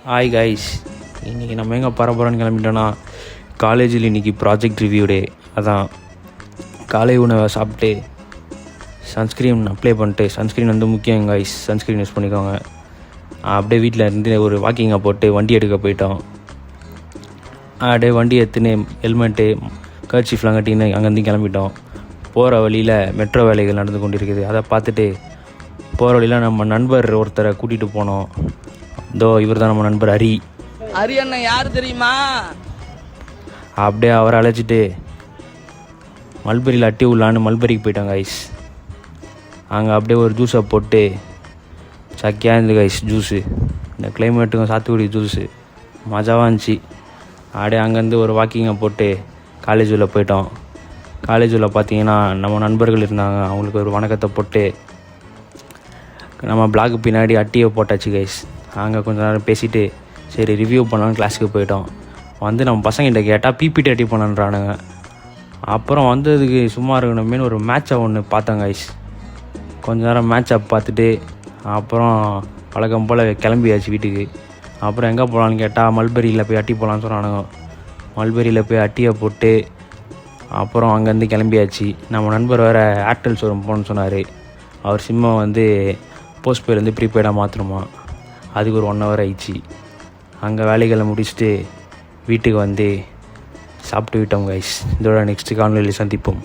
Hi guys, இன்றைக்கி நம்ம எங்கே பரபரன்னு கிளம்பிட்டோன்னா காலேஜில் இன்றைக்கி ப்ராஜெக்ட் ரிவ்யூ டே. அதான் காலை உணவை சாப்பிட்டு சன்ஸ்க்ரீன் அப்ளை பண்ணிட்டு, சன்ஸ்க்ரீன் வந்து முக்கியம் கைஸ், சன்ஸ்க்ரீன் யூஸ் பண்ணிக்கோங்க. அப்படியே வீட்டில் இருந்து ஒரு வாக்கிங்கை போட்டு வண்டி எடுக்க போயிட்டோம். அப்படியே வண்டி எடுத்துன்னு ஹெல்மெட்டு கர்ச்சீஃப்லாம் கட்டின்னு அங்கேருந்து கிளம்பிட்டோம். போகிற வழியில் மெட்ரோ வேலைகள் நடந்து கொண்டு இருக்குது. அதை பார்த்துட்டு போகிற வழியில் நம்ம நண்பர் ஒருத்தரை கூட்டிகிட்டு போனோம். இதோ இவர் தான் நம்ம நண்பர் ஹரி. ஹரி அண்ணன் யார் தெரியுமா? அப்படியே அவரை அழைச்சிட்டு மல்பெரியில் அட்டி உள்ளான்னு மல்பெரிக்கு போயிட்டாங்க ஐஸ். அங்கே அப்படியே ஒரு ஜூஸை போட்டு சக்கியாக இருந்தது ஐஸ் ஜூஸு. இந்த கிளைமேட்டுக்கும் சாத்துக்குடி ஜூஸு மஜாவாக இருந்துச்சு. அப்படியே அங்கேருந்து ஒரு வாக்கிங்கை போட்டு காலேஜ் உள்ள போயிட்டோம். காலேஜ் உள்ள பார்த்தீங்கன்னா நம்ம நண்பர்கள் இருந்தாங்க. அவங்களுக்கு ஒரு வணக்கத்தை போட்டு நம்ம பிளாக்கு பின்னாடி அட்டியை போட்டாச்சு கைஸ். அங்கே கொஞ்சம் நேரம் பேசிவிட்டு சரி ரிவ்யூ பண்ணலான்னு கிளாஸுக்கு போயிட்டோம். வந்து நம்ம பசங்கிட்ட கேட்டால் பிபிடி அட்டி பண்ணன்றானுங்க. அப்புறம் வந்ததுக்கு சும்மா இருக்கணுமேனு ஒரு மேட்சை ஒன்று பார்த்தேன் கைஸ். கொஞ்ச நேரம் மேட்சை பார்த்துட்டு அப்புறம் வழக்கம் போல் கிளம்பியாச்சு வீட்டுக்கு. அப்புறம் எங்கே போகலான்னு கேட்டால் மல்பெரியில் போய் அட்டி போகலான்னு சொன்னானுங்க. மல்பெரியில் போய் அட்டியை போட்டு அப்புறம் அங்கேருந்து கிளம்பியாச்சு. நம்ம நண்பர் வேறு ஏர்டெல் ஷோரூம் போகணுன்னு சொன்னார். அவர் சிம்மை வந்து போஸ்ட் பெய்ட்லேருந்து ப்ரீபெய்டாக மாற்றணுமா. அதுக்கு ஒரு 1 hour ஆயிடுச்சு. அங்கே வேலைகளை முடிச்சுட்டு வீட்டுக்கு வந்து சாப்பிட்டு விட்டோம் கைஸ். இதோட நெக்ஸ்ட்டு காணொலியில் சந்திப்போம்.